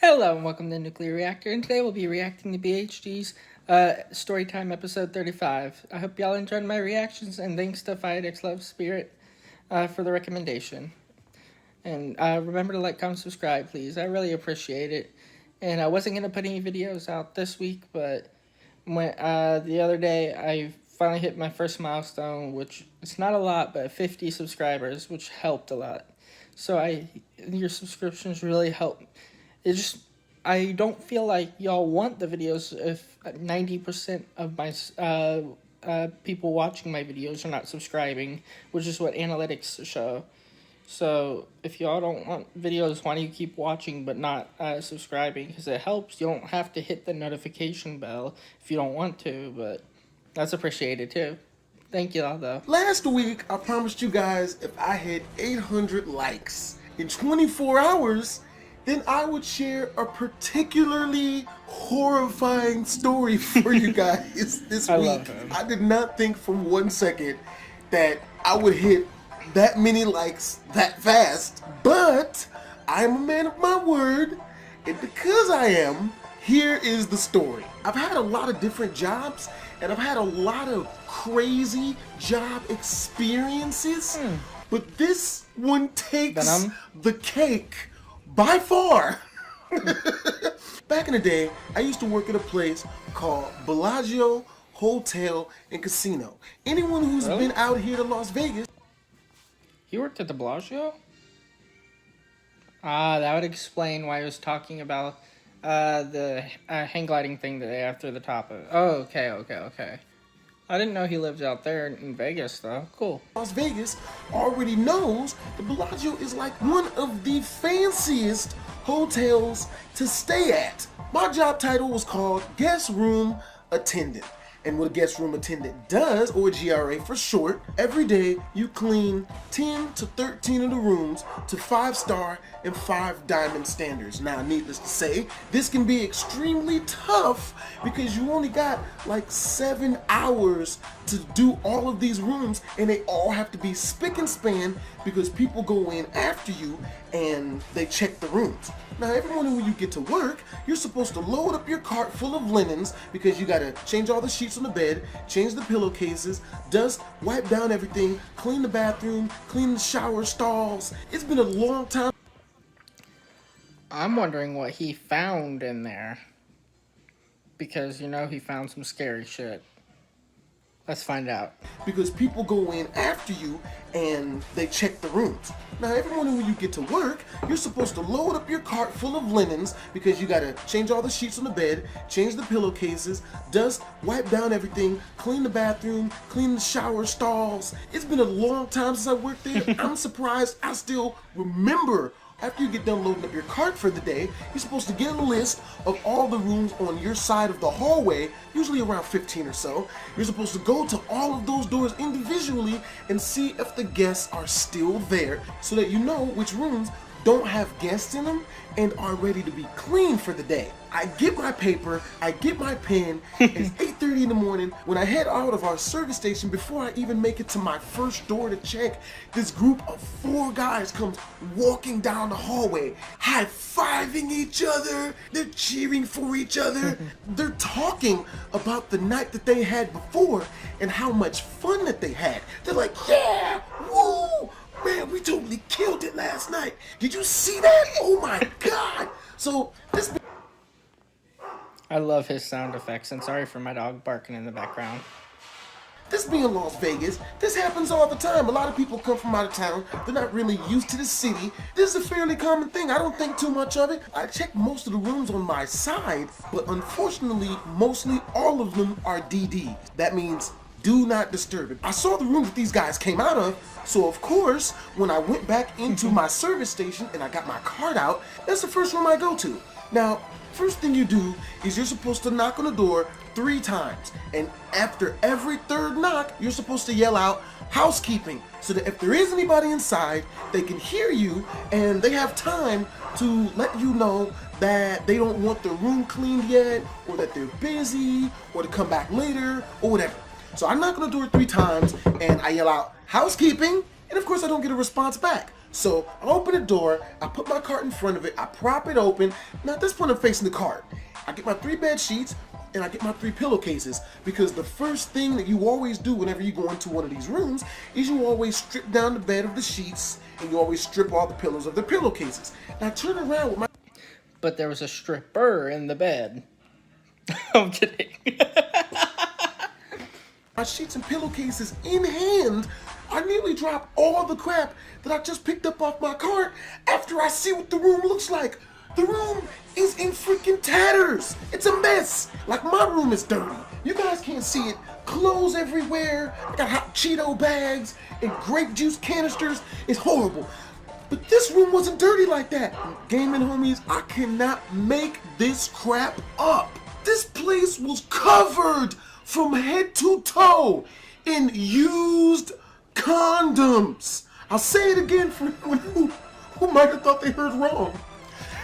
Hello and welcome to Nuclear Reactor, and today we'll be reacting to BHD's Storytime episode 35. I hope y'all enjoyed my reactions, and thanks to fightxlove Spirit for the recommendation. And remember to like, comment, subscribe, please. I really appreciate it. And I wasn't going to put any videos out this week, but when, the other day I finally hit my first milestone, which it's not a lot, but 50 subscribers, which helped a lot. So your subscriptions really help. I don't feel like y'all want the videos if 90% of my people watching my videos are not subscribing, which is what analytics show. So if y'all don't want videos, why do you keep watching but not subscribing? Because it helps. You don't have to hit the notification bell if you don't want to, but that's appreciated too. Thank y'all though. Last week, I promised you guys if I hit 800 likes in 24 hours, then I would share a particularly horrifying story for you guys this week. Love him. I did not think for 1 second that I would hit that many likes that fast, but I'm a man of my word, and because I am, here is the story. I've had a lot of different jobs, and I've had a lot of crazy job experiences, but this one takes the cake by far. Back in the day, I used to work at a place called Bellagio Hotel and Casino. Anyone who's been out here to Las Vegas. You worked at the Bellagio? That would explain why I was talking about the hang gliding thing that they have through the top of it. Oh, okay. I didn't know he lived out there in Vegas, though. Cool. Las Vegas already knows the Bellagio is like one of the fanciest hotels to stay at. My job title was called Guest Room Attendant. And what a guest room attendant does, or GRA for short, every day you clean 10 to 13 of the rooms to 5-star and 5-diamond standards. Now, needless to say, this can be extremely tough because you only got like 7 hours to do all of these rooms, and they all have to be spick and span because people go in after you and they check the rooms. Now, every morning when you get to work, you're supposed to load up your cart full of linens because you gotta change all the sheets on the bed, change the pillowcases, dust, wipe down everything, clean the bathroom, clean the shower stalls. It's been a long time. I'm wondering what he found in there. Because, you know, he found some scary shit. Let's find out. Because people go in after you and they check the rooms. Now, every morning when you get to work, you're supposed to load up your cart full of linens because you gotta change all the sheets on the bed, change the pillowcases, dust, wipe down everything, clean the bathroom, clean the shower stalls. It's been a long time since I worked there. I'm surprised I still remember. After you get done loading up your cart for the day, you're supposed to get a list of all the rooms on your side of the hallway, usually around 15 or so. You're supposed to go to all of those doors individually and see if the guests are still there so that you know which rooms don't have guests in them and are ready to be clean for the day. I get my paper, I get my pen, it's 8:30 in the morning. When I head out of our service station, before I even make it to my first door to check, this group of 4 guys comes walking down the hallway, high-fiving each other, they're cheering for each other, they're talking about the night that they had before and how much fun that they had. They're like, yeah, woo! Man, we totally killed it last night. Did you see that? Oh my God. So this. I love his sound effects, and sorry for my dog barking in the background. This being Las Vegas, this happens all the time. A lot of people come from out of town. They're not really used to the city. This is a fairly common thing. I don't think too much of it. I check most of the rooms on my side, but unfortunately, mostly all of them are DD. That means do not disturb it. I saw the room that these guys came out of, so of course, when I went back into my service station and I got my card out, that's the first room I go to. Now, first thing you do is you're supposed to knock on the door 3 times, and after every 3rd knock, you're supposed to yell out housekeeping, so that if there is anybody inside, they can hear you and they have time to let you know that they don't want their room cleaned yet, or that they're busy, or to come back later, or whatever. So I knock on the door 3 times and I yell out housekeeping, and of course I don't get a response back. So I open the door, I put my cart in front of it, I prop it open. Now at this point I'm facing the cart. I get my 3 bed sheets and I get my 3 pillowcases, because the first thing that you always do whenever you go into one of these rooms is you always strip down the bed of the sheets and you always strip all the pillows of the pillowcases. Now I turn around with But there was a stripper in the bed. I'm kidding. my sheets and pillowcases in hand. I nearly drop all the crap that I just picked up off my cart after I see what the room looks like. The room is in freaking tatters. It's a mess. Like, my room is dirty. You guys can't see it. Clothes everywhere. I got hot Cheeto bags and grape juice canisters. It's horrible. But this room wasn't dirty like that. Gaming homies, I cannot make this crap up. This place was covered from head to toe in used condoms. I'll say it again for anyone who might have thought they heard wrong.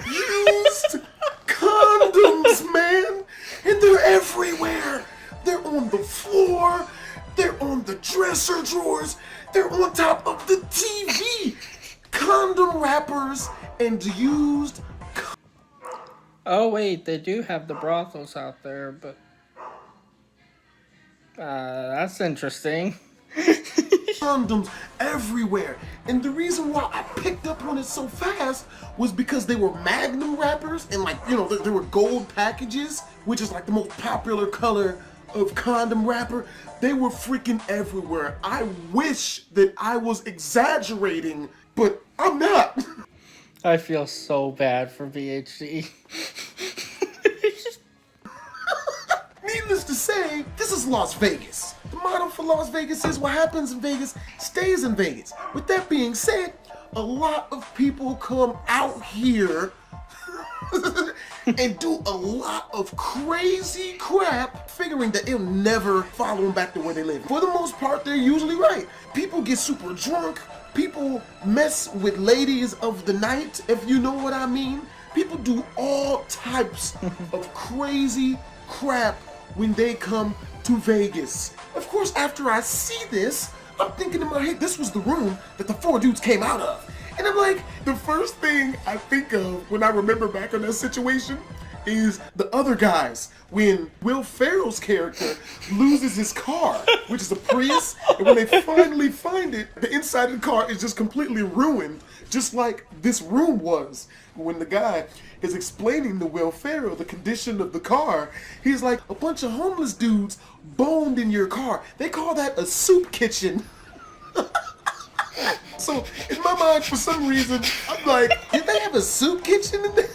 Used condoms, man. And they're everywhere. They're on the floor. They're on the dresser drawers. They're on top of the TV. Condom wrappers and used. Oh wait, they do have the brothels out there, but that's interesting. Condoms everywhere. And the reason why I picked up on it so fast was because they were Magnum wrappers, and, like, you know, they were gold packages, which is like the most popular color of condom wrapper. They were freaking everywhere. I wish that I was exaggerating, but I'm not. I feel so bad for VHD. Needless to say, this is Las Vegas. The motto for Las Vegas is what happens in Vegas stays in Vegas. With that being said, a lot of people come out here and do a lot of crazy crap, figuring that it'll never follow them back to where they live. For the most part, they're usually right. People get super drunk. People mess with ladies of the night, if you know what I mean. People do all types of crazy crap when they come to Vegas. Of course, after I see this, I'm thinking in my head, this was the room that the 4 dudes came out of. And I'm like, the first thing I think of when I remember back on that situation is the other guys. When Will Ferrell's character loses his car, which is a Prius, and when they finally find it, the inside of the car is just completely ruined, just like this room was. When the guy is explaining to Will Ferrell the condition of the car, he's like, a bunch of homeless dudes boned in your car. They call that a soup kitchen. So, in my mind, for some reason, I'm like, did they have a soup kitchen in there?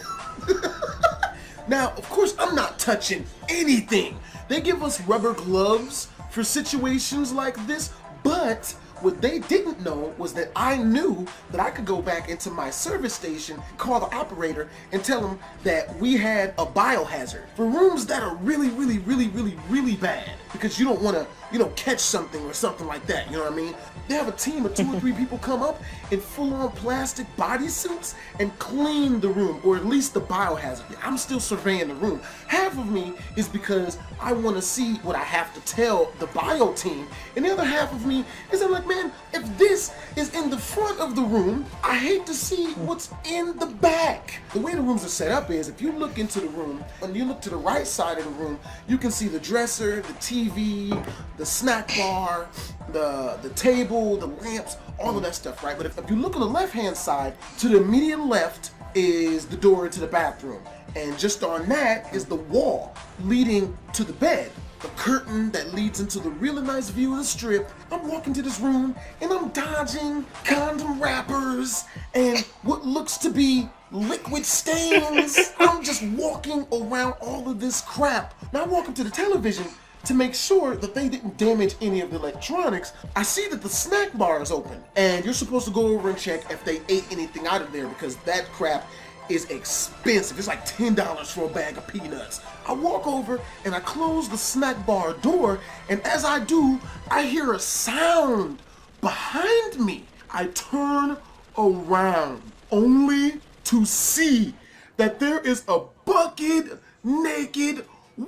Now, of course, I'm not touching anything. They give us rubber gloves for situations like this, but what they didn't know was that I knew that I could go back into my service station, call the operator, and tell them that we had a biohazard for rooms that are really, really, really, really, really bad, because you don't want to, catch something or something like that, you know what I mean? They have a team of 2 or 3 people come up in full-on plastic bodysuits and clean the room, or at least the biohazard. I'm still surveying the room. Half of me is because I want to see what I have to tell the bio team, and the other half of me is I'm like, man, if this is in the front of the room, I hate to see what's in the back. The way the rooms are set up is, if you look into the room, and you look to the right side of the room, you can see the dresser, the TV, the snack bar, the table, the lamps, all of that stuff, right? But if you look on the left-hand side, to the immediate left is the door to the bathroom. And just on that is the wall leading to the bed. The curtain that leads into the really nice view of the strip. I'm walking to this room and I'm dodging condom wrappers and what looks to be liquid stains. I'm just walking around all of this crap. Now I walk up to the television to make sure that they didn't damage any of the electronics. I see that the snack bar is open, and you're supposed to go over and check if they ate anything out of there, because that crap is expensive. It's like $10 for a bag of peanuts. I walk over and I close the snack bar door, and as I do, I hear a sound behind me. I turn around only to see that there is a bucket naked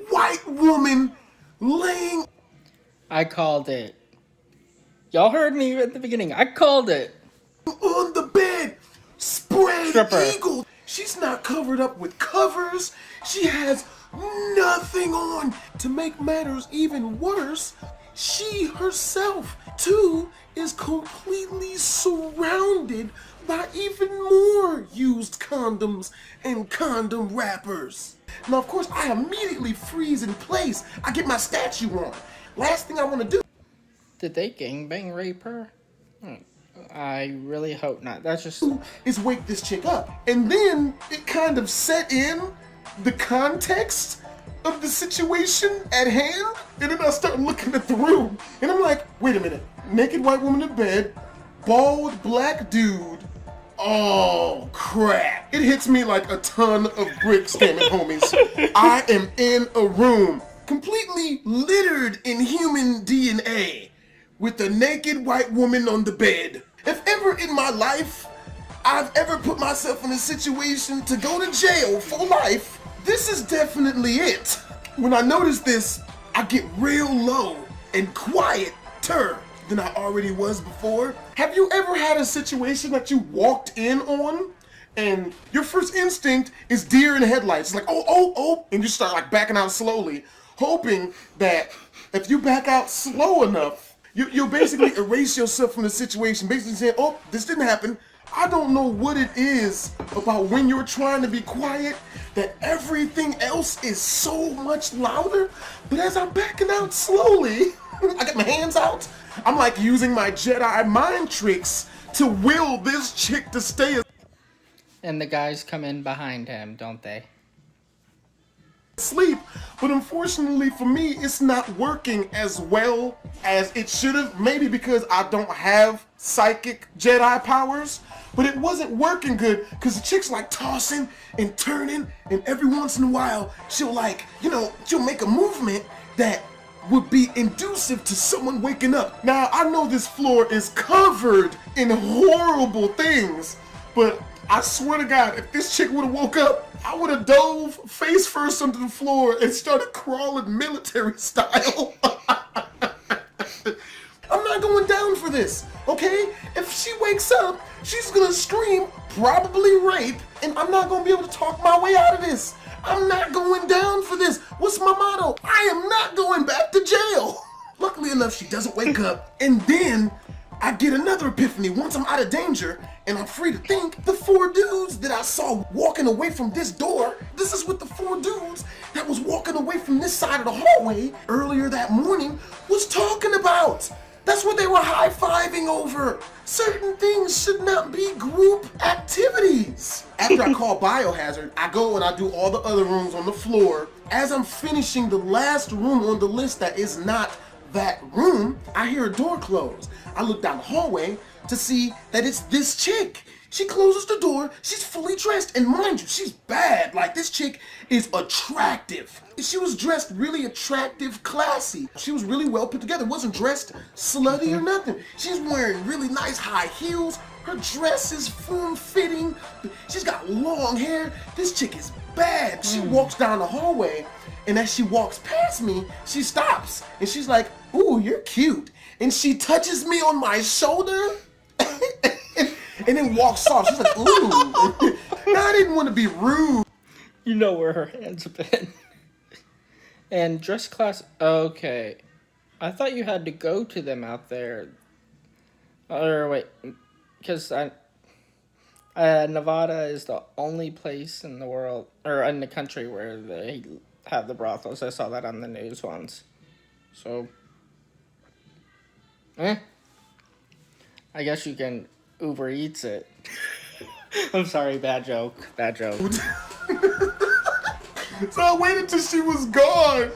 white woman laying. I called it. Y'all heard me at the beginning. I called it. on the bed, spread Stripper. eagle. She's not covered up with covers. She has nothing on. To make matters even worse, she herself, too, is completely surrounded by even more used condoms and condom wrappers. Now, of course, I immediately freeze in place. I get my statue on. Last thing I want to do Did they gangbang rape her? I really hope not. That's just... is wake this chick up. And then it kind of set in the context of the situation at hand. And then I start looking at the room. And I'm like, wait a minute. Naked white woman in bed, bald black dude. Oh, crap. It hits me like a ton of bricks, damn it, homies. I am in a room completely littered in human DNA with a naked white woman on the bed. If ever in my life I've ever put myself in a situation to go to jail for life, this is definitely it. When I notice this, I get real low and quieter than I already was before. Have you ever had a situation that you walked in on and your first instinct is deer in the headlights? It's like, oh, and you start like backing out slowly, hoping that if you back out slow enough, you'll basically erase yourself from the situation, basically saying, oh, this didn't happen. I don't know what it is about when you're trying to be quiet that everything else is so much louder. But as I'm backing out slowly, I get my hands out. I'm like using my Jedi mind tricks to will this chick to stay And the guys come in behind him, don't they? asleep. But unfortunately for me, it's not working as well as it should have. Maybe because I don't have psychic Jedi powers. But it wasn't working good because the chick's like tossing and turning, and every once in a while she'll like, she'll make a movement that would be inducive to someone waking up. Now, I know this floor is covered in horrible things, but I swear to God, if this chick would have woke up, I would have dove face first onto the floor and started crawling military style. I'm not going down for this, okay? If she wakes up, she's gonna scream, probably rape, and I'm not gonna be able to talk my way out of this. I'm not going down for this. What's my motto? I am not going back to jail. Luckily enough, she doesn't wake up, and then I get another epiphany. Once I'm out of danger and I'm free to think, the 4 dudes that I saw walking away from this door, this is what the 4 dudes that was walking away from this side of the hallway earlier that morning was talking about. That's what they were high-fiving over. Certain things should not be group activities. After I call Biohazard, I go and I do all the other rooms on the floor. As I'm finishing the last room on the list that is not that room, I hear a door close. I look down the hallway to see that it's this chick. She closes the door, she's fully dressed, and mind you, she's bad. Like, this chick is attractive. She was dressed really attractive, classy. She was really well put together, wasn't dressed slutty or nothing. She's wearing really nice high heels. Her dress is form-fitting. She's got long hair. This chick is bad. She walks down the hallway, and as she walks past me, she stops, and she's like, ooh, you're cute. And she touches me on my shoulder, and then walks off. She's like, ooh. Now, I didn't want to be rude. You know where her hands have been. And dress class, okay. I thought you had to go to them out there. Or wait, because Nevada is the only place in the world, or in the country, where they have the brothels. I saw that on the news once. So, I guess you can Uber Eats it. I'm sorry, bad joke. So I waited till she was gone,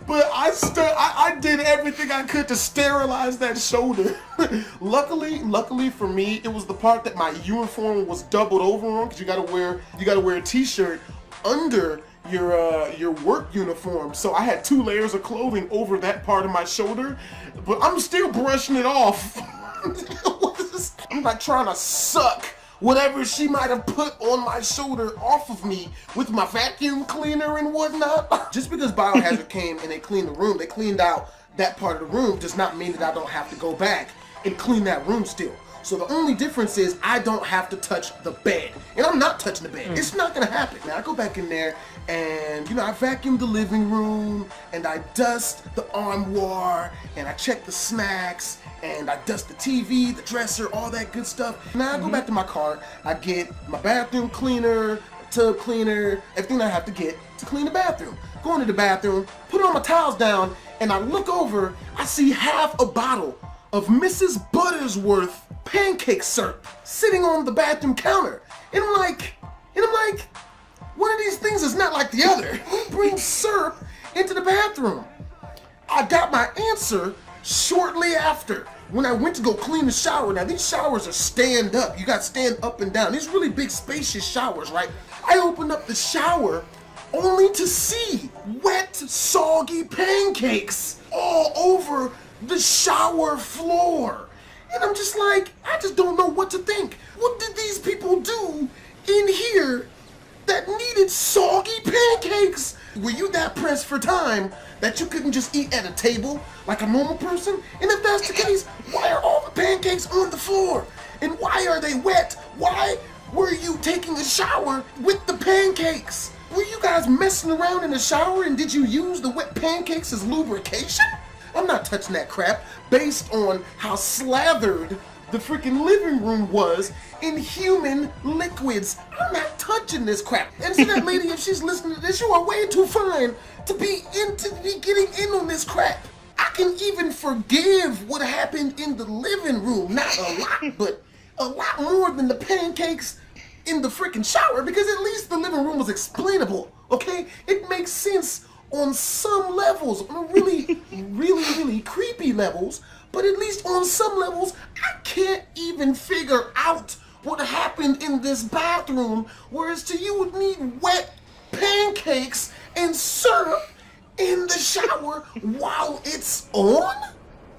but I did everything I could to sterilize that shoulder. Luckily for me, it was the part that my uniform was doubled over on, because you gotta wear a t-shirt under your work uniform. So I had 2 layers of clothing over that part of my shoulder, but I'm still brushing it off. I'm like trying to suck whatever she might have put on my shoulder off of me with my vacuum cleaner and whatnot. Just because Biohazard came and they cleaned the room, they cleaned out that part of the room, does not mean that I don't have to go back and clean that room still. So the only difference is I don't have to touch the bed. And I'm not touching the bed. It's not gonna happen. Now I go back in there and, you know, I vacuum the living room and I dust the armoire and I check the snacks and I dust the TV, the dresser, all that good stuff. Now I go back to my car, I get my bathroom cleaner, tub cleaner, everything I have to get to clean the bathroom. Go into the bathroom, put all my towels down, and I look over, I see half a bottle of Mrs. Buttersworth pancake syrup sitting on the bathroom counter. And I'm like, one of these things is not like the other. Who brings syrup into the bathroom? I got my answer shortly after when I went to go clean the shower. Now these showers are stand up. You got to stand up and down. These really big spacious showers, right? I opened up the shower only to see wet, soggy pancakes all over the shower floor. And I'm just like, I just don't know what to think. What did these people do in here that needed soggy pancakes? Were you that pressed for time that you couldn't just eat at a table like a normal person? And if that's the case, why are all the pancakes on the floor? And why are they wet? Why were you taking a shower with the pancakes? Were you guys messing around in the shower and did you use the wet pancakes as lubrication? I'm not touching that crap based on how slathered the freaking living room was in human liquids. I'm not touching this crap. And so that lady, if she's listening to this, you are way too fine to be getting in on this crap. I can even forgive what happened in the living room. Not a lot, but a lot more than the pancakes in the freaking shower, because at least the living room was explainable, okay? It makes sense on some levels, on really creepy levels, but at least on some levels, I can't even figure out what happened in this bathroom, whereas to you would need wet pancakes and syrup in the shower while it's on?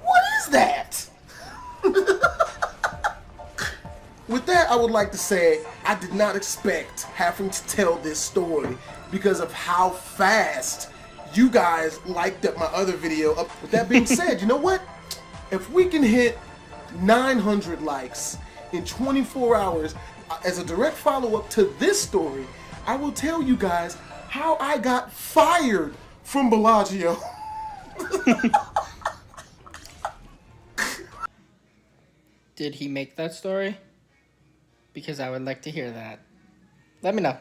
What is that? With that, I would like to say I did not expect having to tell this story because of how fast you guys liked up my other video. With that being said, you know what? If we can hit 900 likes in 24 hours as a direct follow-up to this story, I will tell you guys how I got fired from Bellagio. Did he make that story? Because I would like to hear that. Let me know.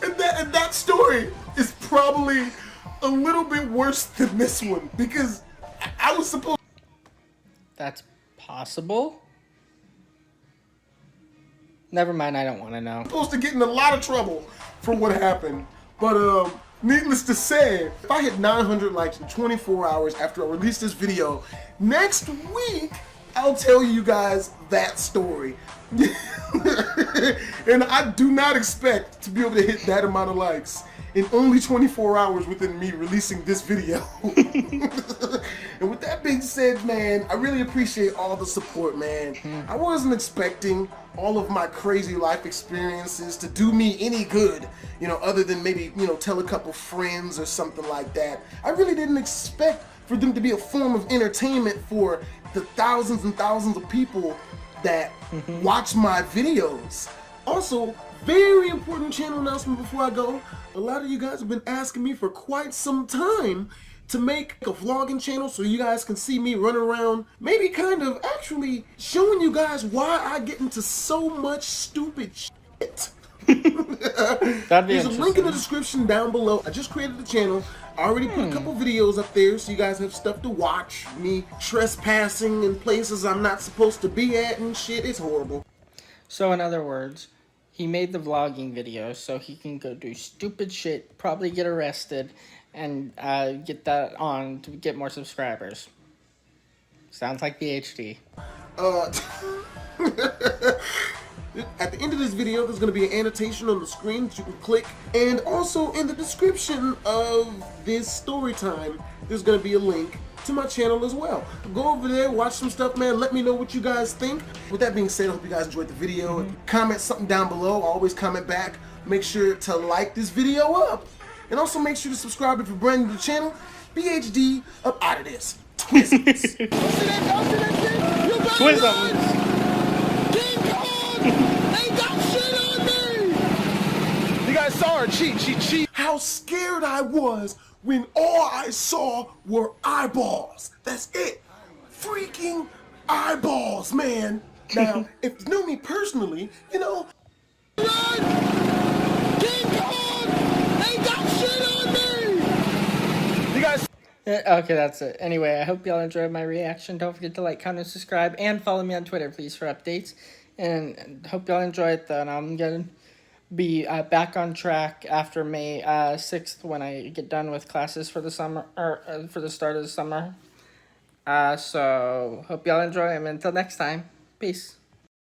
And that story is probably a little bit worse than this one, because I was supposed... That's possible? Never mind, I don't want to know. Supposed to get in a lot of trouble for what happened. But needless to say, if I hit 900 likes in 24 hours after I release this video, next week I'll tell you guys that story. And I do not expect to be able to hit that amount of likes in only 24 hours within me releasing this video. And with that being said, man, I really appreciate all the support, man. I wasn't expecting all of my crazy life experiences to do me any good, you know, other than maybe, you know, tell a couple friends or something like that. I really didn't expect for them to be a form of entertainment for the thousands and thousands of people that watch my videos. Also, very important channel announcement before I go. A lot of you guys have been asking me for quite some time to make a vlogging channel so you guys can see me run around, maybe kind of actually showing you guys why I get into so much stupid shit. There's a link in the description down below. I just created the channel. I already put a couple videos up there so you guys have stuff to watch. Me trespassing in places I'm not supposed to be at and shit. It's horrible. So in other words, he made the vlogging video so he can go do stupid shit, probably get arrested, and get that on to get more subscribers. Sounds like BHD. At the end of this video, there's going to be an annotation on the screen that you can click. And also in the description of this story time, there's going to be a link to my channel as well. Go over there, watch some stuff, man. Let me know what you guys think. With that being said, I hope you guys enjoyed the video. Comment something down below. Always comment back. Make sure to like this video up. And also make sure to subscribe if you're brand new to the channel. BHD up out of this. Twizzles. Twism. King Kong ain't got shit on me! You guys saw her cheat. She cheat. How scared I was when all I saw were eyeballs. That's it. Freaking eyeballs, man. Now, if you know me personally, you know. Run! King Kong ain't got shit on me! You guys. Okay, that's it. Anyway, I hope y'all enjoyed my reaction. Don't forget to like, comment, subscribe, and follow me on Twitter, please, for updates. And hope y'all enjoy it, though. And I'm going to be back on track after May 6th when I get done with classes for the summer, or for the start of the summer. So, hope y'all enjoy them. Until next time, peace.